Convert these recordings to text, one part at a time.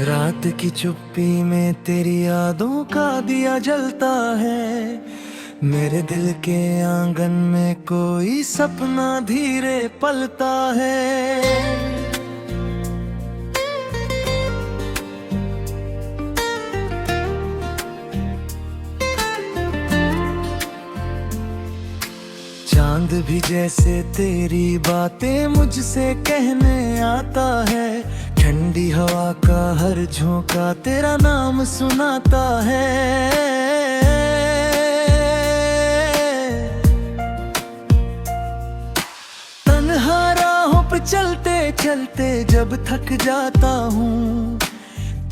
रात की चुप्पी में तेरी यादों का दिया जलता है। मेरे दिल के आंगन में कोई सपना धीरे पलता है। चांद भी जैसे तेरी बातें मुझसे कहने आता है। ठंडी हवा का हर झोंका तेरा नाम सुनाता है। तन्हा राहों पे चलते चलते जब थक जाता हूँ,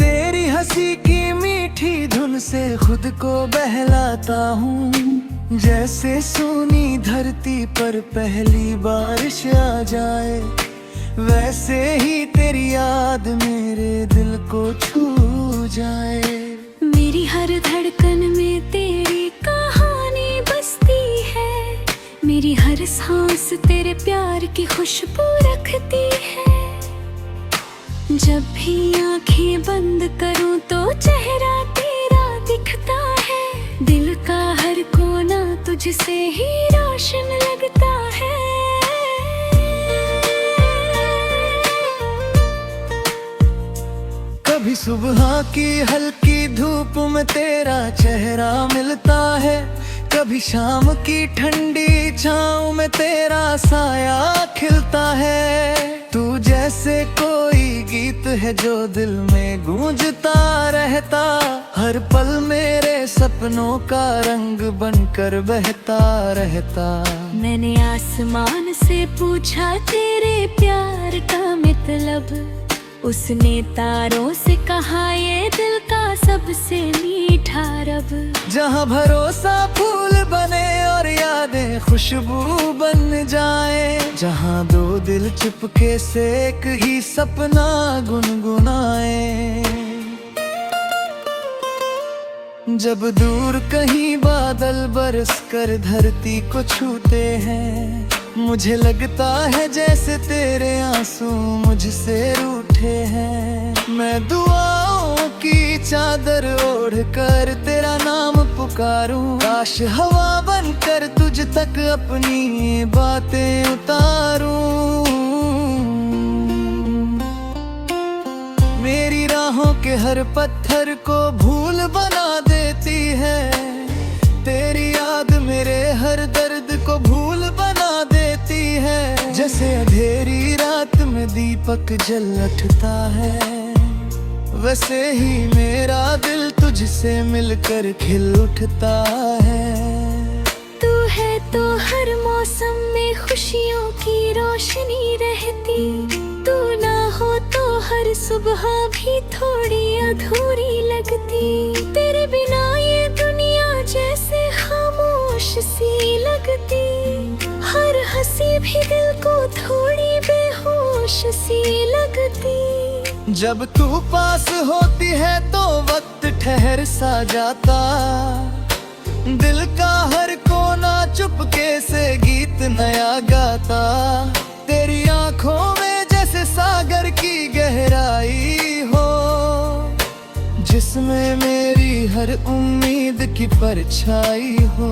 तेरी हंसी की मीठी धुन से खुद को बहलाता हूँ। जैसे सूनी धरती पर पहली बारिश आ जाए, वैसे ही तेरी याद मेरे दिल को छू जाए। मेरी हर धड़कन में तेरी कहानी बसती है। मेरी हर सांस तेरे प्यार की खुशबू रखती है। जब भी आंखें बंद करूं तो चेहरा तेरा दिखता है। दिल का हर कोना तुझसे ही रोशन लगता है। कभी सुबह की हल्की धूप में तेरा चेहरा मिलता है। कभी शाम की ठंडी छाँव में तेरा साया खिलता है। तू जैसे कोई गीत है जो दिल में गूंजता रहता। हर पल मेरे सपनों का रंग बनकर बहता रहता। मैंने आसमान से पूछा तेरे प्यार का मतलब। उसने तारों से कहा ये दिल का सबसे मीठा रब। जहाँ भरोसा फूल बने और यादें खुशबू बन जाए। जहाँ दो दिल चुपके से एक ही सपना गुनगुनाए। जब दूर कहीं बादल बरस कर धरती को छूते हैं, मुझे लगता है जैसे तेरे आंसू मुझसे रूठे हैं। मैं दुआओं की चादर ओढ़ कर तेरा नाम पुकारूं। काश हवा बनकर तुझ तक अपनी बातें उतारूं। मेरी राहों के हर पत्थर को भूल बना देती है। तेरी याद मेरे हर दर्द को भूल बना देती है। जैसे अंधेरी रात में दीपक जल उठता है, वैसे ही मेरा दिल तुझसे मिलकर खिल उठता है। तू है तो हर मौसम में खुशियों की रोशनी रहती। तू ना हो तो हर सुबह भी थोड़ी अधूरी लगती। तेरे बिना ये दुनिया जैसे खामोश सी लगती। हर हंसी भी दिल को थोड़ी बेहोश सी लगती। जब तू पास होती है तो वक्त ठहर सा जाता। दिल का हर कोना चुपके से गीत नया गाता। तेरी आंखों में जैसे सागर की गहराई हो, जिसमें मेरी हर उम्मीद की परछाई हो।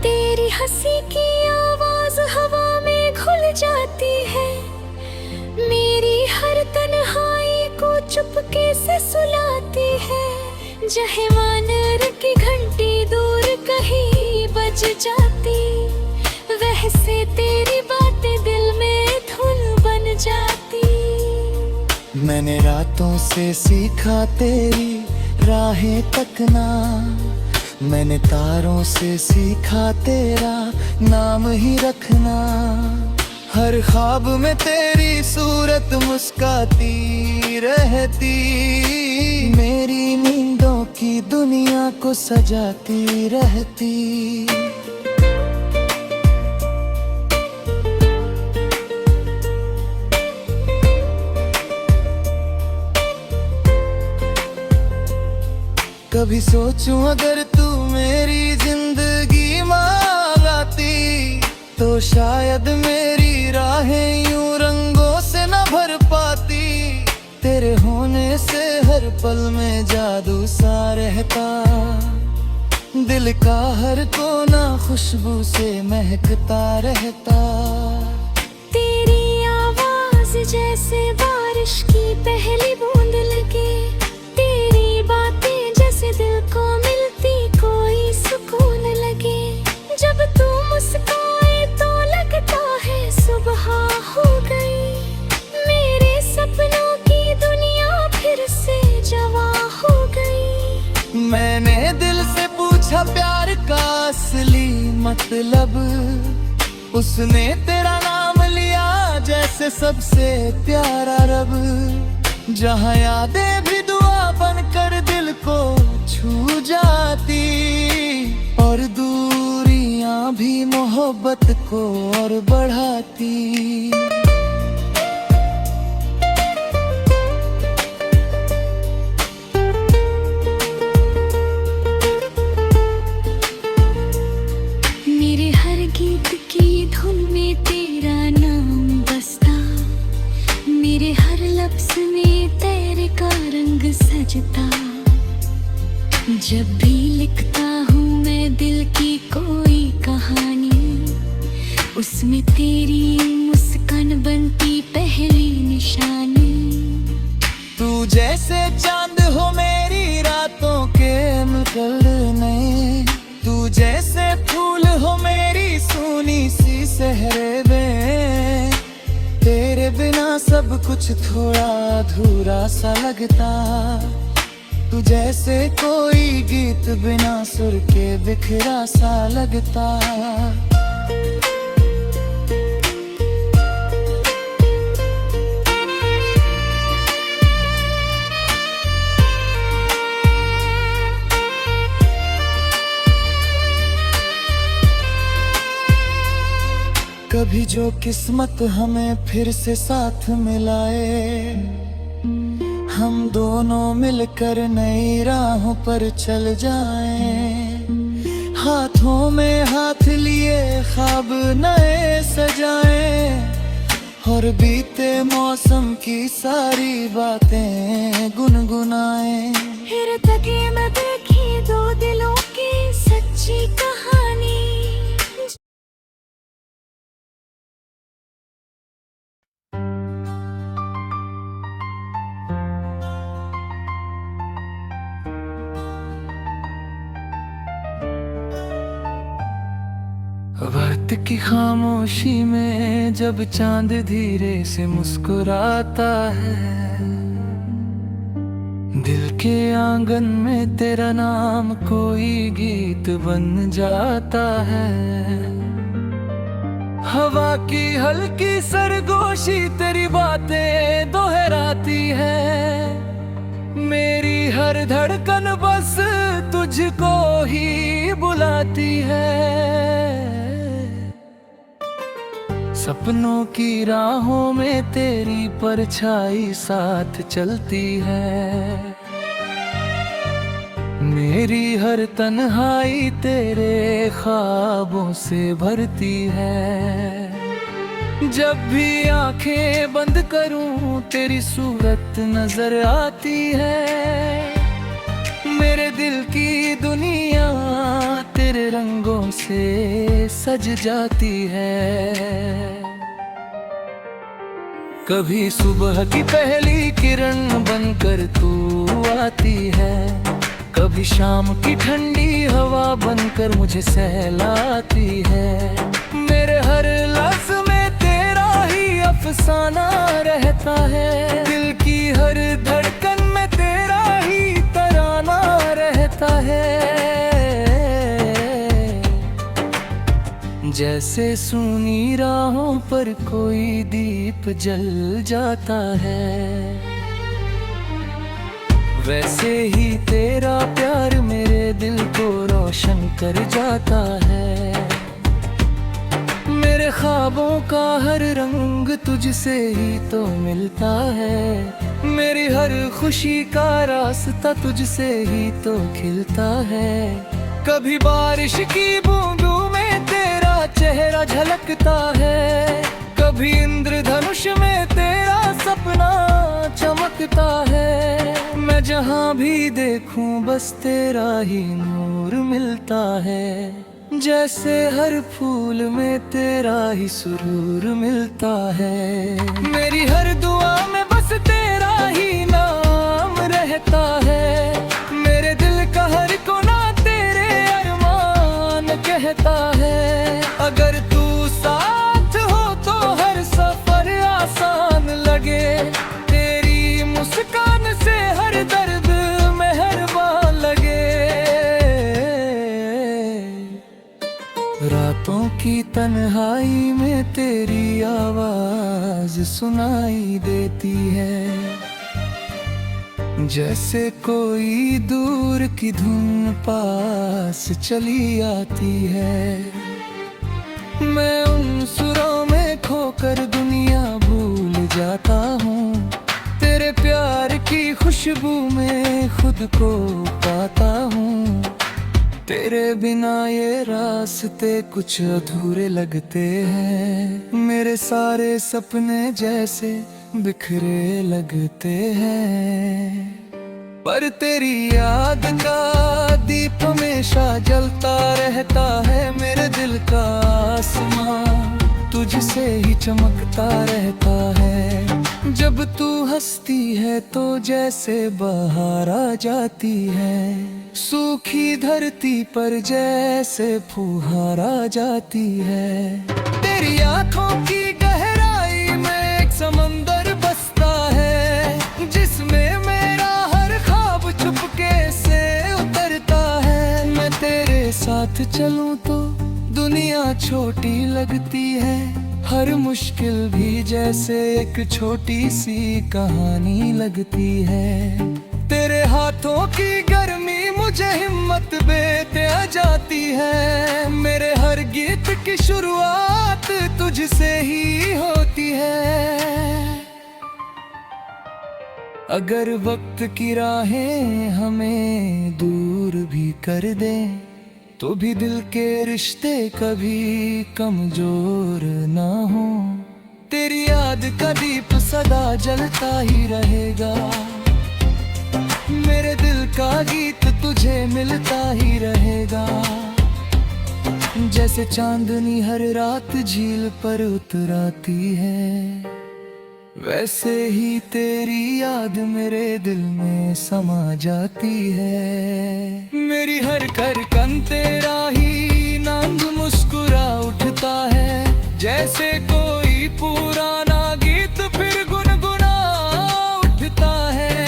तेरी हंसी की आवाज हवा में घुल जाती है। मेरी हर तन्हाई को चुपके से सुलाती है। जहवानर की घंटी दूर कहीं बज जाती, वैसे तेरी बातें दिल में धुन बन जाती। मैंने रातों से सीखा तेरी राहें तकना। मैंने तारों से सीखा तेरा नाम ही रखना। हर ख्वाब में तेरी सूरत मुस्काती रहती। मेरी नींदों की दुनिया को सजाती रहती। कभी कभी सोचूं अगर तू मेरी जिंदगी में आती, तो शायद मेरी राहें यूं रंगों से न भर पाती। तेरे होने से हर पल में जादू सा रहता, दिल का हर कोना खुशबू से महकता रहता। तेरी आवाज जैसे बारिश की पहली बूंद लगे, तेरी बातें जैसे दिल को मिलती कोई सुकून लगे। जब तू मुस्काए तो लगता है सुबह हो गई, मेरे सपनों की दुनिया फिर से जवां हो गई। मैंने दिल से पूछा प्यार का असली मतलब, उसने तेरा नाम लिया जैसे सबसे प्यारा रब। जहाँ यादें भी दुआ बनकर दिल को छू जाती, और दूरियां भी मोहब्बत को और बढ़ाती। मेरे हर गीत की धुन में तेरा नाम बसता, मेरे हर लफ्ज में तेरे का रंग सजता। जब भी लिखता हूँ मैं दिल की कोई कहानी, उसमें तेरी मुस्कान बनती पहली निशानी। तू जैसे चांद हो मेरी रातों के मुकल्लने, तू जैसे फूल हो मेरी सूनी सी सहरे में। तेरे बिना सब कुछ थोड़ा अधूरा सा लगता, तू जैसे कोई गीत बिना सुर के बिखरा सा लगता। कभी जो किस्मत हमें फिर से साथ मिलाए, हम दोनों मिलकर नई राहों पर चल जाएं। हाथों में हाथ लिए ख्वाब नए सजाएं, और बीते मौसम की सारी बातें गुनगुनाएं। फिर तके में देखी दो दिलों की सच्ची कहानी। रात की खामोशी में जब चांद धीरे से मुस्कुराता है, दिल के आंगन में तेरा नाम कोई गीत बन जाता है। हवा की हल्की सरगोशी तेरी बातें दोहराती है, मेरी हर धड़कन बस तुझको ही बुलाती है। सपनों की राहों में तेरी परछाई साथ चलती है, मेरी हर तन्हाई तेरे ख्वाबों से भरती है। जब भी आंखें बंद करूं तेरी सूरत नजर आती है, मेरे दिल की दुनिया तेरे रंगों से सज जाती है। कभी सुबह की पहली किरण बनकर तू आती है, कभी शाम की ठंडी हवा बनकर मुझे सहलाती है। मेरे हर लफ्ज में तेरा ही अफसाना रहता है, दिल की हर धड़कन में तेरा ही तराना रहता है। जैसे सूनी राहों पर कोई दीप जल जाता है, वैसे ही तेरा प्यार मेरे दिल को रोशन कर जाता है। मेरे ख्वाबों का हर रंग तुझसे ही तो मिलता है, मेरी हर खुशी का रास्ता तुझसे ही तो खिलता है। कभी बारिश की बूंदों में तेरा चेहरा झलकता है, कभी इंद्रधनुष में तेरा सपना चमकता है। मैं जहाँ भी देखूं बस तेरा ही नूर मिलता है, जैसे हर फूल में तेरा ही सुरूर मिलता है। मेरी हर दुआ में बस तेरा ही नाम रहता है, मेरे दिल का हर कोना तेरे अरमान कहता है। अगर तू साथ हो तो हर सफर आसान लगे, तेरी मुस्कान से हर दर्द मेहरबान लगे। रातों की तन्हाई में तेरी आवाज सुनाई देती है, जैसे कोई दूर की धुन पास चली आती है। मैं उन सुरों में खोकर दुनिया भूल जाता हूँ, तेरे प्यार की खुशबू में खुद को पाता हूँ। तेरे बिना ये रास्ते कुछ अधूरे लगते हैं, मेरे सारे सपने जैसे बिखरे लगते हैं। पर तेरी याद का दीप हमेशा जलता रहता है, मेरे दिल का आसमां तुझसे ही चमकता रहता है। जब तू हंसती है तो जैसे बहार आ जाती है, सूखी धरती पर जैसे फुहार आ जाती है। तेरी आंखों की गहराई में एक समंदर बसता है, जिसमें मेरा हर ख्वाब चुपके से उतरता है। मैं तेरे साथ चलूं तो दुनिया छोटी लगती है, हर मुश्किल भी जैसे एक छोटी सी कहानी लगती है। तेरे हाथों की गर्मी मुझे हिम्मत देते आ जाती है, मेरे हर गीत की शुरुआत तुझसे ही होती है। अगर वक्त की राहें हमें दूर भी कर दें, तो भी दिल के रिश्ते कभी कमजोर ना हो। तेरी याद का दीप सदा जलता ही रहेगा, मेरे दिल का गीत तुझे मिलता ही रहेगा। जैसे चांदनी हर रात झील पर उतराती है, वैसे ही तेरी याद मेरे दिल में समा जाती है। मेरी हर धड़कन तेरा ही नाम मुस्कुरा उठता है, जैसे कोई पुराना गीत फिर गुनगुना उठता है।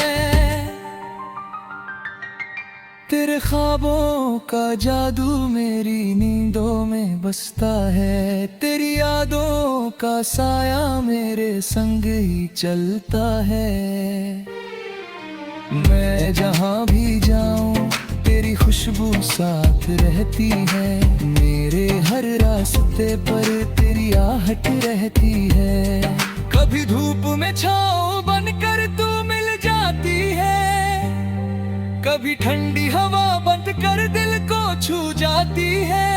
तेरे ख्वाबों का जादू मेरी नींदों में बसता है, तेरी यादों का साया मेरे संग ही चलता है। मैं जहाँ भी जाऊँ तेरी खुशबू साथ रहती है, मेरे हर रास्ते पर तेरी आहट रहती है। कभी धूप में छाँव बनकर तू मिल जाती है, कभी ठंडी हवा बनकर दिल को छू जाती है।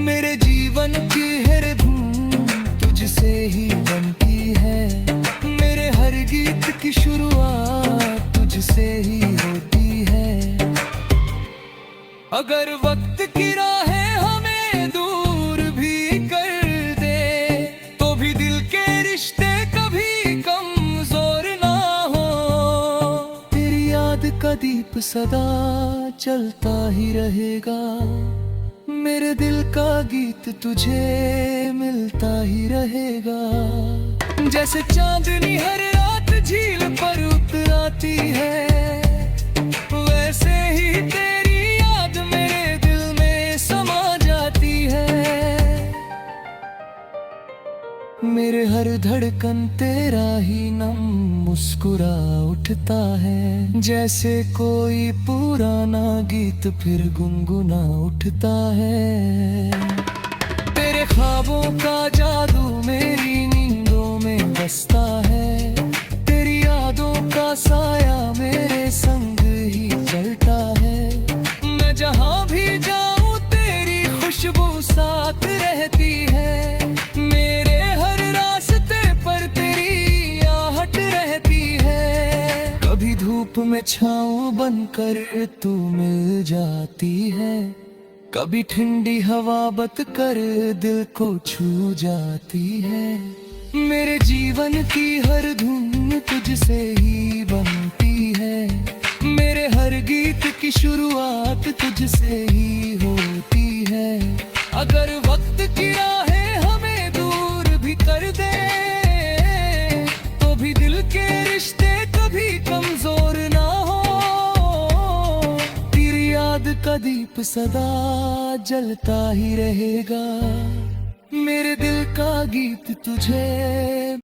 मेरे जीवन की हर धुन तुझसे ही बनती है, मेरे हर गीत की शुरुआत तुझसे ही होती है। अगर वक्त की राहें हमें दूर भी कर दे, तो भी दिल के रिश्ते कभी कमजोर ना हो। तेरी याद का दीप सदा चलता ही रहेगा, मेरे दिल का गीत तुझे मिलता ही रहेगा। जैसे चांदनी हर रात झील पर उतराती है, वैसे ही तेरी याद मेरे दिल में समा जाती है। मेरे हर धड़कन तेरा ही नाम मुस्कुरा उठता है, जैसे कोई पुराना गीत फिर गुनगुना उठता है। तेरे ख्वाबों का जादू मेरी नींदों में बसता है, तेरी वो साथ रहती है। मेरे हर रास्ते पर तेरी आहट रहती है। कभी धूप में छाँव बनकर तू मिल जाती है, कभी ठंडी हवा बतकर दिल को छू जाती है। मेरे जीवन की हर धुन तुझसे ही बनती है, मेरे हर गीत की शुरुआत तुझसे ही होती है। अगर वक्त की राहें हमें दूर भी कर दे, तो भी दिल के रिश्ते कभी कमजोर ना हो। तेरी याद का दीप सदा जलता ही रहेगा, मेरे दिल का गीत तुझे।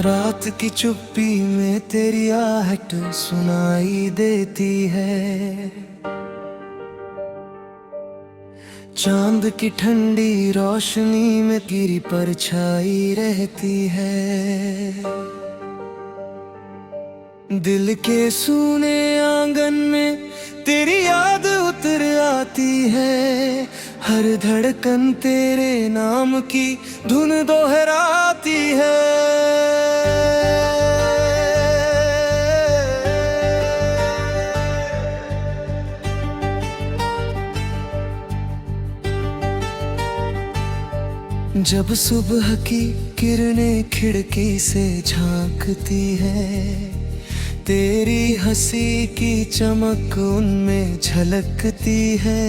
रात की चुप्पी में तेरी आहट सुनाई देती है, चांद की ठंडी रोशनी में गिरी परछाई रहती है। दिल के सूने आंगन में तेरी याद उतर आती है, हर धड़कन तेरे नाम की धुन दोहराती है। जब सुबह की किरणें खिड़की से झांकती है, तेरी हंसी की चमक उनमें झलकती है।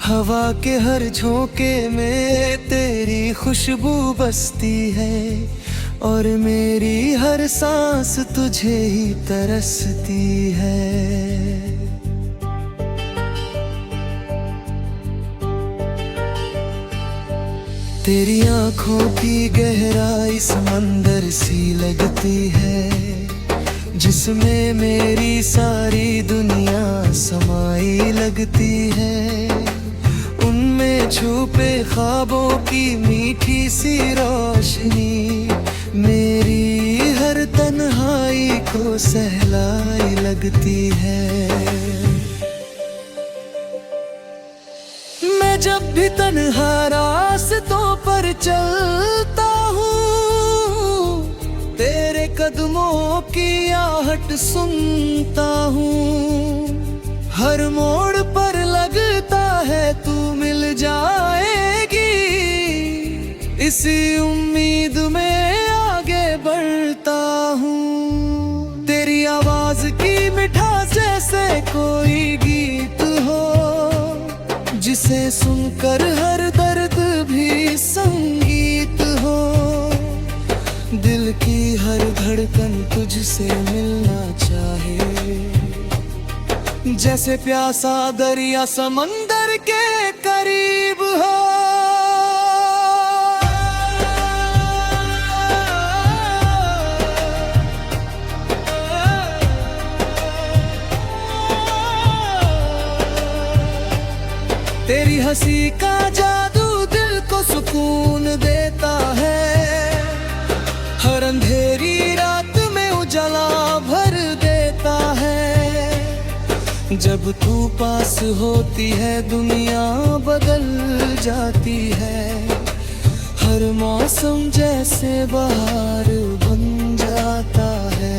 हवा के हर झोंके में तेरी खुशबू बसती है, और मेरी हर सांस तुझे ही तरसती है। तेरी आंखों की गहराई समंदर सी लगती है, जिसमें मेरी सारी दुनिया समाई लगती है। उनमें छुपे ख्वाबों की मीठी सी रोशनी मेरी हर तन्हाई को सहलाई लगती है। मैं जब भी तन्हा रास्तों पर चलता हूँ, तेरे कदमों की आहट सुनता हूँ। हर मोड़ पर लगता है तू मिल जाएगी, इसी उम्मीद में आगे बढ़ता हूँ। तेरी आवाज की मिठास जैसे कोई गीत हो, जिसे सुनकर हर दर्द भी संगीत हो। दिल की हर धड़कन तुझसे मिलना चाहे, जैसे प्यासा दरिया समंदर के करीब हो। तेरी हंसी का जादू दिल को सुकून देता है, हर अंधेरी रात में उजाला भर देता है। जब तू पास होती है दुनिया बदल जाती है, हर मौसम जैसे बहार बन जाता है।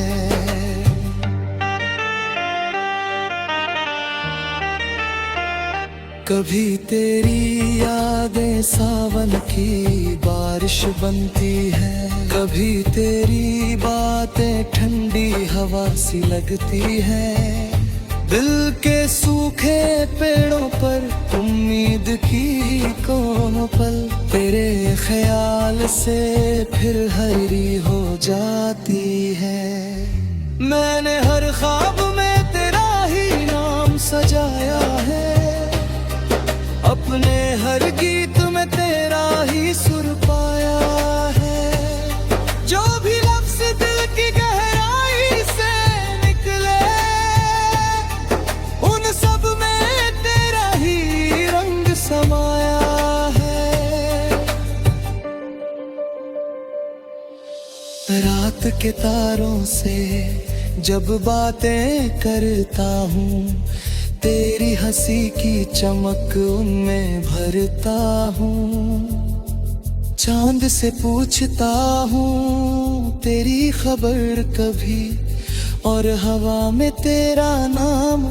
कभी तेरी यादें सावन की बारिश बनती है, कभी तेरी बातें ठंडी हवा सी लगती है। दिल के सूखे पेड़ों पर उम्मीद की कोमल तेरे ख्याल से फिर हरी हो जाती है। मैंने हर ख्वाब में तेरा ही नाम सजाया है, अपने हर गीत में तेरा ही सुर पाया है। जो भी लफ्ज़ दिल की गहराई से निकले, के तारों से जब बातें करता हूँ, तेरी हंसी की चमक उनमें भरता हूँ। चांद से पूछता हूँ तेरी खबर कभी, और हवा में तेरा नाम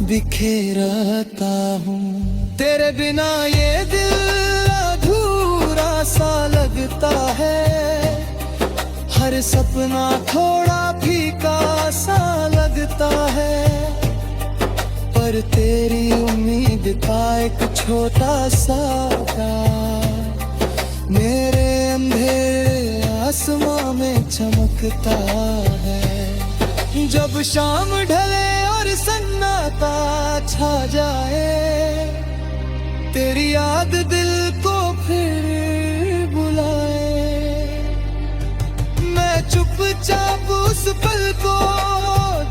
बिखेरता हूँ। तेरे बिना ये दिल अधूरा सा लगता है, हर सपना थोड़ा फीका सा लगता है। पर तेरी उम्मीद का एक छोटा सा तारा मेरे अंधेरे आसमां में चमकता है। जब शाम ढले और सन्नाटा छा जाए, तेरी याद दिल को फिर बुलाए। मैं चुपचाप उस पल को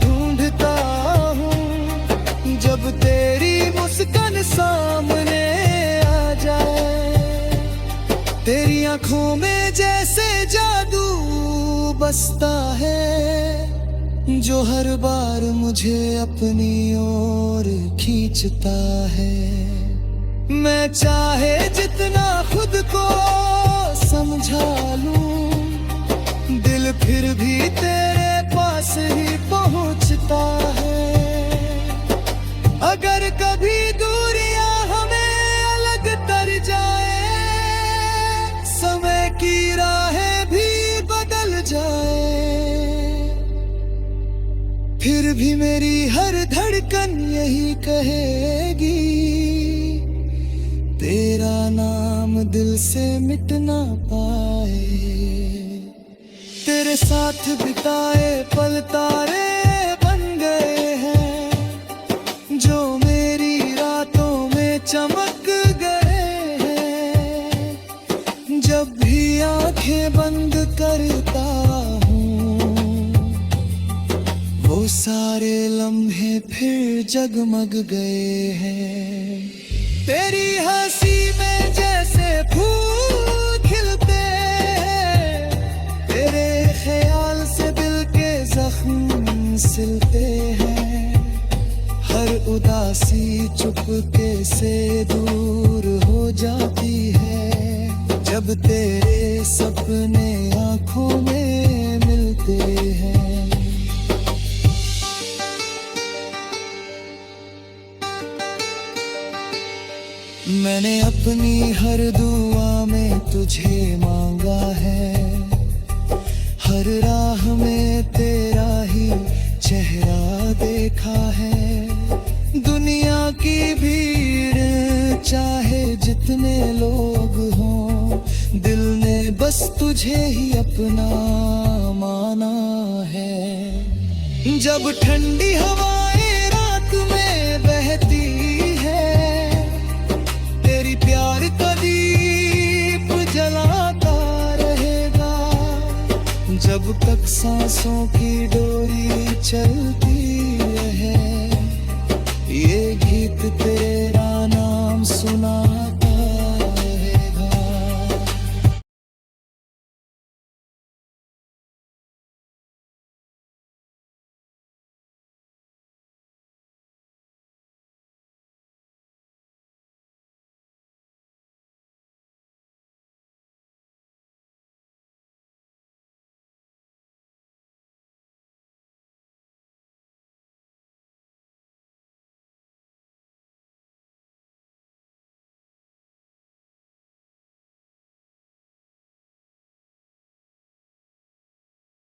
ढूंढता हूँ, जब तेरी मुस्कान सामने आ जाए। तेरी आंखों में जैसे जादू बसता है, जो हर बार मुझे अपनी ओर खींचता है। मैं चाहे जितना खुद को समझा लूं, दिल फिर भी तेरे पास ही पहुंचता है। अगर कभी दूरियां हमें अलग तर जाए, समय की राहें भी बदल जाए, फिर भी मेरी हर धड़कन यही कहेगी, तेरा नाम दिल से मिट ना पाए। तेरे साथ बिताए पल तारे बन गए हैं, जो मेरी रातों में चमक गए हैं। जब भी आंखें बंद करता वो सारे लम्हे फिर जगमग गए हैं। तेरी हंसी में जैसे फूल खिलते हैं, तेरे ख्याल से दिल के जख्म सिलते हैं। हर उदासी चुपके से दूर हो जाती है, जब तेरे सपने आंखों में मिलते हैं। मैंने अपनी हर दुआ में तुझे मांगा है, हर राह में तेरा ही चेहरा देखा है। दुनिया की भीड़ चाहे जितने लोग हों, दिल ने बस तुझे ही अपना माना है। जब ठंडी हवाएं रात में बहती प्यार का दीप जलाता रहेगा, जब तक सांसों की डोरी चलती